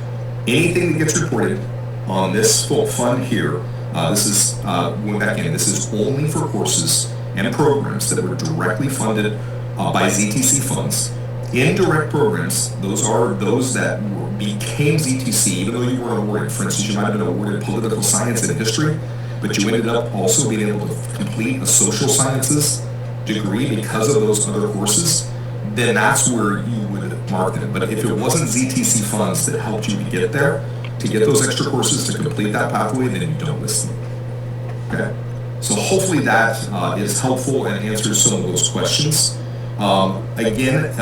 Anything that gets reported on this full fund here, this is, going back in, this is only for courses and programs that were directly funded by ZTC funds. Indirect programs, those are those that became ZTC, even though you weren't awarded. For instance, you might have been awarded political science and history, but you ended up also being able to complete a social sciences degree because of those other courses. Then that's where you would mark them. But if it wasn't ZTC funds that helped you to get there, to get those extra courses to complete that pathway, then you don't list them. Okay. So hopefully that is helpful and answers some of those questions. Again,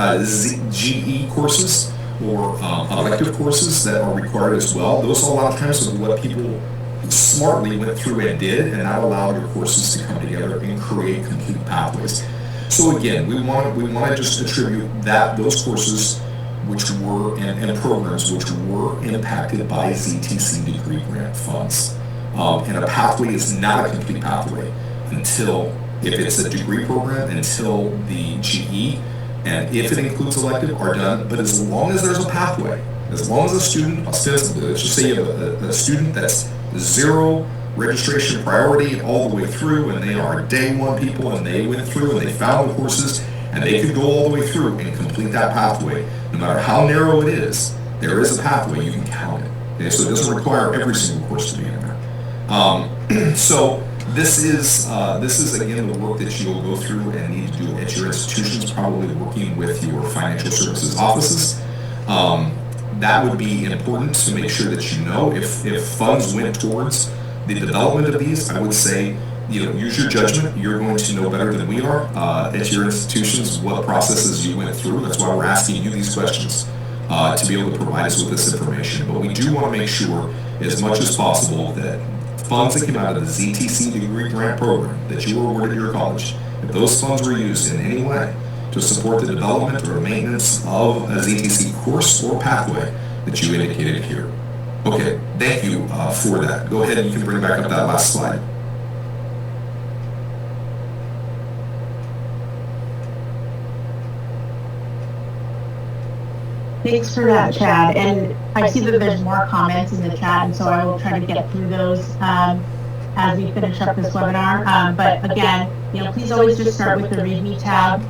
GE courses or elective courses that are required as well, those a lot of times are what people smartly went through and did, and that allowed your courses to come together and create complete pathways. So again, we want to just attribute those courses which were and programs which were impacted by ZTC degree grant funds. And a pathway is not a complete pathway until, if it's a degree program, until the GE and if it includes elective are done. But as long as there's a pathway, as long as a student, ostensibly, let's just say you have a student that's 0 registration priority all the way through, and they are day one people, and they went through and they found the courses, and they could go all the way through and complete that pathway. No matter how narrow it is, there is a pathway, you can count it. Okay? So it doesn't require every single course to be in there. So this is again the work that you'll go through and need to do at your institutions, probably working with your financial services offices. That would be important to make sure that you know if funds went towards the development of these. I would say, use your judgment. You're going to know better than we are at your institutions what processes you went through. That's why we're asking you these questions to be able to provide us with this information. But we do want to make sure, as much as possible, that funds that came out of the ZTC degree grant program that you were awarded your college, if those funds were used in any way to support the development or maintenance of a ZTC course or pathway that you indicated here. Okay, thank you for that. Go ahead and you can bring back up that last slide. Thanks for that, Chad. And I see that there's more comments in the chat, and so I will try to get through those as we finish up this webinar. But again, please always just start with the README tab.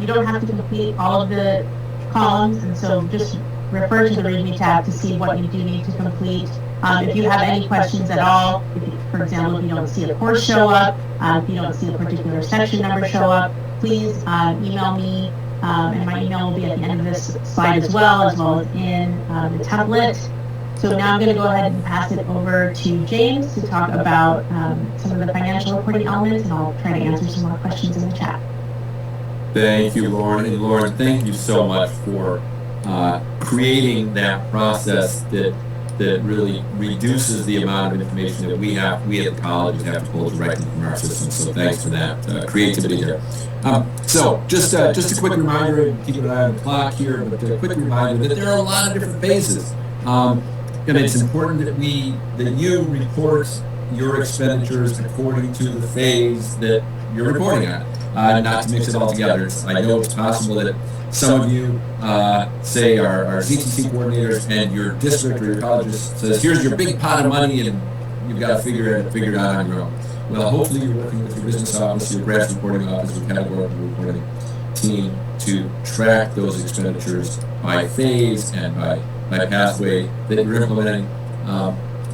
You don't have to complete all of the columns, and so just refer to the README tab to see what you do need to complete. If you have any questions at all, for example, if you don't see a course show up, if you don't see a particular section number show up, please email me, and my email will be at the end of this slide as well as in the template. So now I'm going to go ahead and pass it over to James to talk about some of the financial reporting elements, and I'll try to answer some more questions in the chat. Thank you, Lauren. And Lauren, thank you so much for creating that process that really reduces the amount of information that we at the colleges have to pull directly from our system. So thanks for that creativity there. So just a quick reminder, keeping an eye on the clock here, but a quick reminder that there are a lot of different phases. And it's important that you report your expenditures according to the phase that you're reporting on, not to mix it all together. I know it's possible that some of you, say, are ZTC coordinators, and your district or your college says, here's your big pot of money, and you've got to figure it out on your own. Well, hopefully you're working with your business office, your grants reporting office, your categorical reporting team to track those expenditures by phase and by pathway that you're implementing.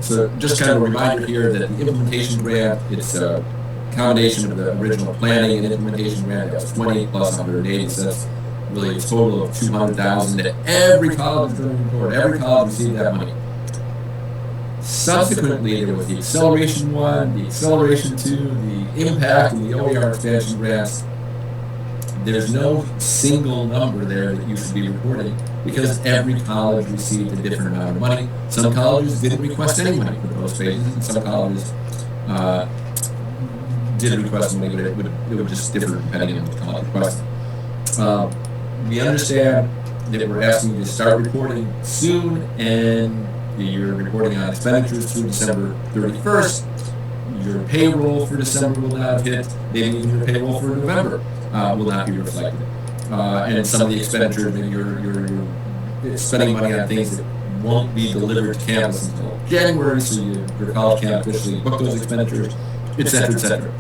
So just kind of a reminder here that the implementation grant, it's a combination of the original planning and implementation grant. That was 20 plus 180, so that's really a total of 200,000 that every college is going to report. Every college received that money. Subsequently, there was the Acceleration 1, the Acceleration 2, the Impact, and the OER expansion grants. there's no single number there that you should be reporting because every college received a different amount of money. Some colleges didn't request any money for those phases, and some colleges did request money, but it would just differ depending on the college request. We understand that we're asking you to start reporting soon, and you're reporting on expenditures through December 31st. Your payroll for December will not hit. Maybe even your payroll for November will not be reflected. And some of the expenditures, maybe you're spending money on things that won't be delivered to campus until January, so your college can't officially book those expenditures, et cetera, et cetera.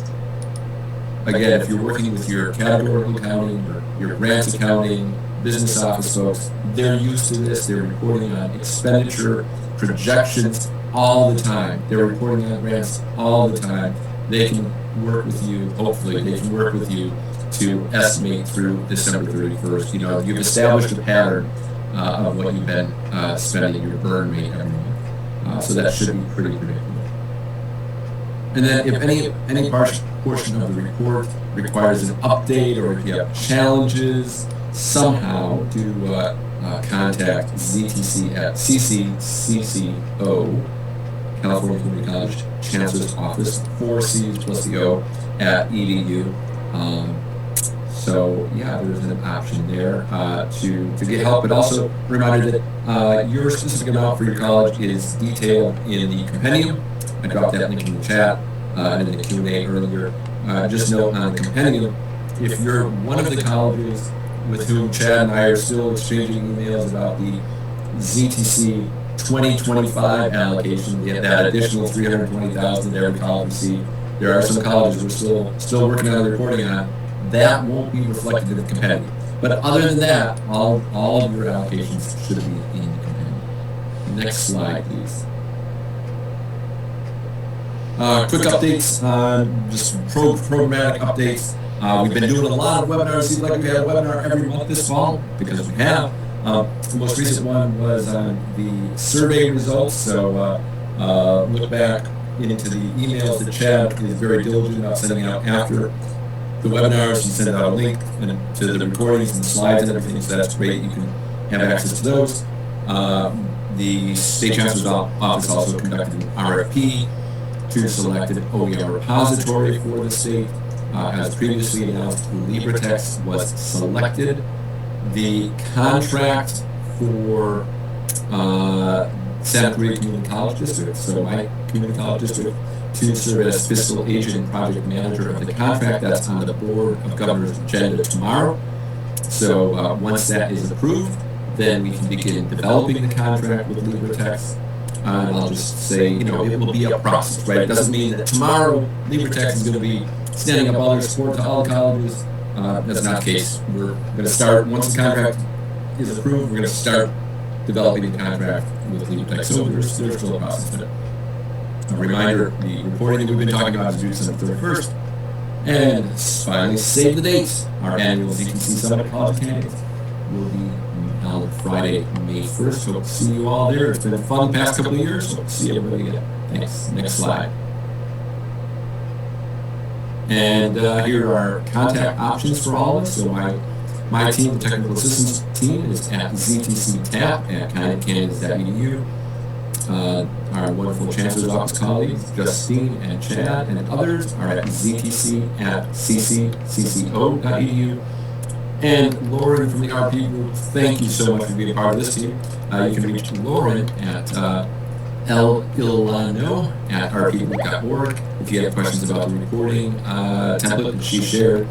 Again, if you're working with your categorical accounting or your grants accounting, business office folks, they're used to this. They're reporting on expenditure projections all the time. They're reporting on grants all the time. They can work with you, hopefully, they can work with you to estimate through December 31st. You know, you've established a pattern of what you've been spending your burn rate every month. So that should be pretty predictable. And then if any portion of the report requires an update, or if you have challenges, somehow to contact ZTC at CCCCO, California Community College Chancellor's Office, 4 C's plus the O, at edu. So yeah, there's an option there to get help, but also a reminder that your specific amount for your college is detailed in the compendium. I dropped that link in the chat and in the Q&A earlier. Just note on the compendium, if you're one of the colleges with whom Chad and I are still exchanging emails about the ZTC 2025 allocation, that additional $320,000 that every college received. There are some colleges we're still working on the reporting on. That won't be reflected in the compendium. But other than that, all of your allocations should be in the compendium. Next slide, please. Quick updates on just programmatic updates. We've been doing a lot of webinars. It seems like we had a webinar every month this fall, because we have. The most recent one was on the survey results. So look back into the emails that Chad is very diligent about sending out after the webinars. He sent out a link to the recordings and the slides and everything, so that's great. You can have access to those. The State Chancellor's Office also conducted an RFP to select an OER repository for the state. As previously announced, LibreText was selected. The contract for Santa Cruz Community College District, so my community college district, to serve as fiscal agent and project manager of the contract, that's on the Board of Governors agenda tomorrow. So once that is approved, then we can begin developing the contract with LibreText. And I'll just say, you know, it will be a process, right? It doesn't mean that tomorrow LibreText is going to be standing up all their support to all the colleges. That's not the case. We're going to start, once the contract is approved, we're going to start developing the contract with LibreText. So there's still a process to it. A reminder, the reporting that we've been talking about is due December 31st. And finally, save the dates. Our annual ZTC Summit College Candidates will be on Friday, May 1st. Hope to see you all there. It's been a fun past couple of years. Hope to see everybody again. Thanks. Next slide. And here are contact options for all of us. So my team, the technical assistance team, is at ZTCTAP at candidates.edu. Our wonderful Chancellor's Office colleagues, Justine and Chad and others, are at ZTC at ccCCO.edu. And Lauren from the RP group, thank you so much for being a part of this team. You can reach Lauren at lilano at rpgroup.org if you have questions about the reporting template that she shared.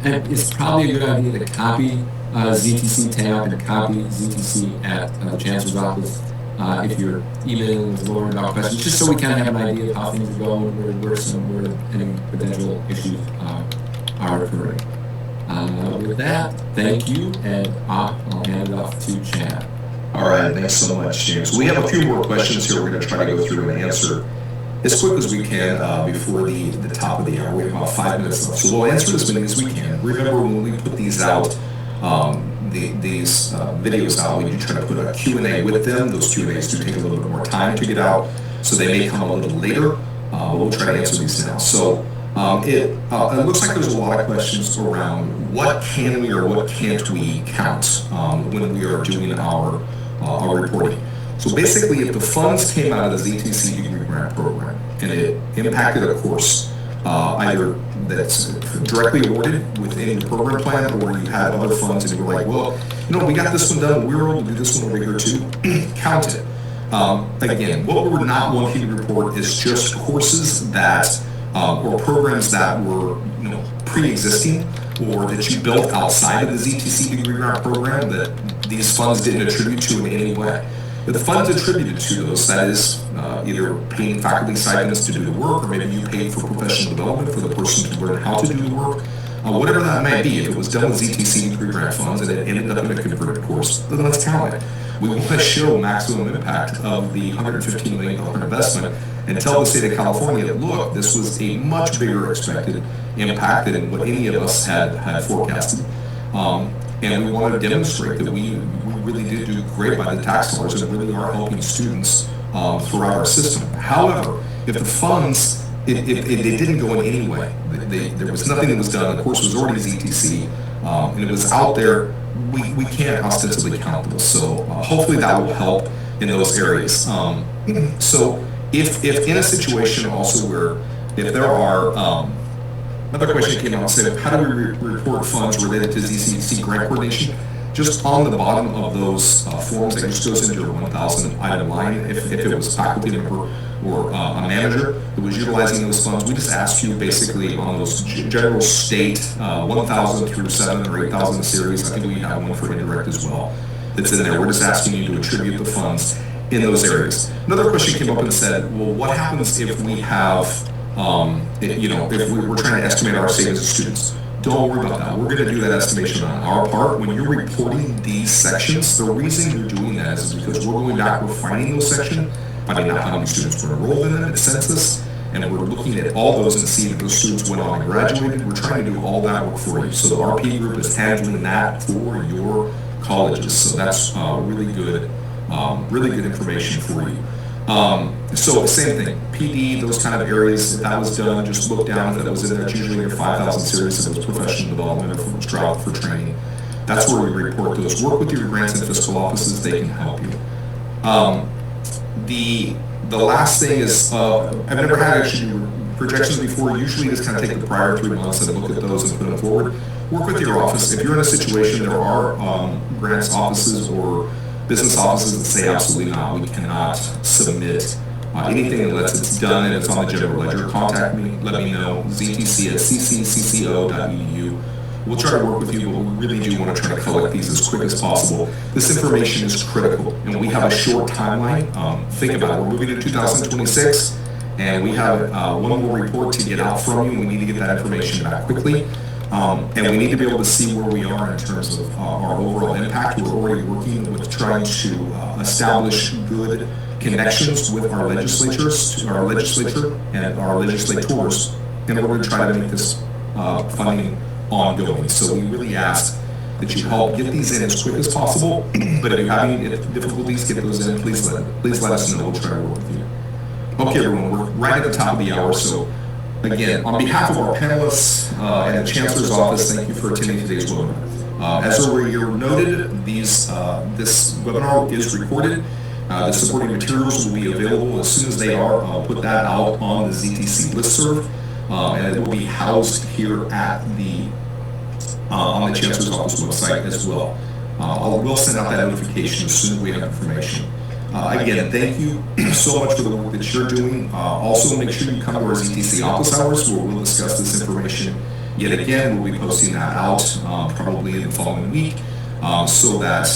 And it's probably a good idea to copy ZTC tab and copy ZTC at the Chancellor's Office if you're emailing with Lauren about questions, just so we kind of have an idea of how things are going, where any potential issues are occurring. With that, thank you, and I'll hand it off to Chad. All right, thanks so much, James. We have a few more questions here we're going to try to go through and answer as quick as we can before the top of the hour. We have about 5 minutes left, so we'll answer as many as we can. Remember, when we put these out, these videos out, we do try to put a Q&A with them. Those Q&As do take a little bit more time to get out, so they may come a little later, but we'll try to answer these now. So it looks like there's a lot of questions around what can we or what can't we count when we are doing our reporting. So basically, if the funds came out of the ZTC degree grant program and it impacted a course, either that's directly awarded within the program plan, or you had other funds and you were like, well, we got this one done, we were able to do this one over here too, count it. Again, what we're not wanting to report is just courses that, or programs that were, pre-existing, or that you built outside of the ZTC degree grant program that these funds didn't attribute to in any way. But the funds attributed to those, that is either paying faculty stipends to do the work, or maybe you paid for professional development for the person to learn how to do the work, whatever that might be. If it was done with ZTC degree grant funds and it ended up in a converted course, then let's count it. We want to show maximum impact of the $115 million investment and tell the state of California, look, this was a much bigger expected impact than what any of us had forecasted. And we want to demonstrate that we really did do great by the tax dollars and really are helping students throughout our system. However, if the funds, it didn't go in any way, there was nothing that was done, the course was already ZTC, and it was out there, we can't ostensibly count those. So hopefully that will help in those areas. So if in a situation also where if there are, another question came out and said, how do we report funds related to ZTC grant coordination? Just on the bottom of those forms, that just goes into a 1,000 item line. If it was a faculty member or a manager that was utilizing those funds, we just ask you basically on those general state 1,000 through 7 or 8,000 series. I think we have one for indirect as well that's in there. We're just asking you to attribute the funds in those areas. Another question came up and said, well, what happens if we have if we're trying to estimate our savings as students? Don't worry about that. We're going to do that estimation on our part. When you're reporting these sections, the reason you're doing that is because we're going back, we're finding those sections, finding out how many students were enrolled in it, census, and we're looking at all those and seeing if those students went on and graduated. We're trying to do all that work for you. So the RP group is handling that for your colleges. So that's really good information for you. So same thing, PD, those kind of areas, if that was done, just look down, if that was in there, it's usually a 5,000 series, if it was professional development or if it was drought for training. That's where we report those. Work with your grants and fiscal offices, they can help you. The last thing is, I've never had actually projections before. Usually just kind of take the prior 3 months and look at those and put them forward. Work with your office. If you're in a situation, there are grants offices or business offices that say absolutely not, we cannot submit anything unless it's done and it's on the general ledger. Contact me, let me know, ztc@ccco.edu. We'll try to work with you, but we really do want to try to collect these as quick as possible. This information is critical, and we have a short timeline. Think about it, we're moving to 2026, and we have one more report to get out from you, and we need to get that information back quickly. And we need to be able to see where we are in terms of our overall impact. We're already working with trying to establish good connections with our legislatures, our legislature, and our legislators in order to try to make this funding ongoing. So we really ask that you help get these in as quick as possible. But if you're having difficulties, get those in. Please let us know. We'll try to work with you. Okay, everyone, we're right at the top of the hour, so. Again, on behalf of our panelists and the Chancellor's Office, thank you for attending today's webinar. As earlier noted, this webinar is recorded. The supporting materials will be available as soon as they are. I'll put that out on the ZTC listserv, and it will be housed here at on the Chancellor's Office website as well. We'll send out that notification as soon as we have information. Again, thank you so much for the work that you're doing. Also, make sure you come to our ZTC office hours where we'll discuss this information. Yet again, we'll be posting that out probably in the following week so that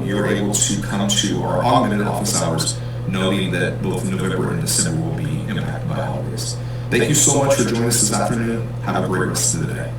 you're able to come to our augmented office hours, noting that both November and December will be impacted by holidays. Thank you so much for joining us this afternoon. Have a great rest of the day.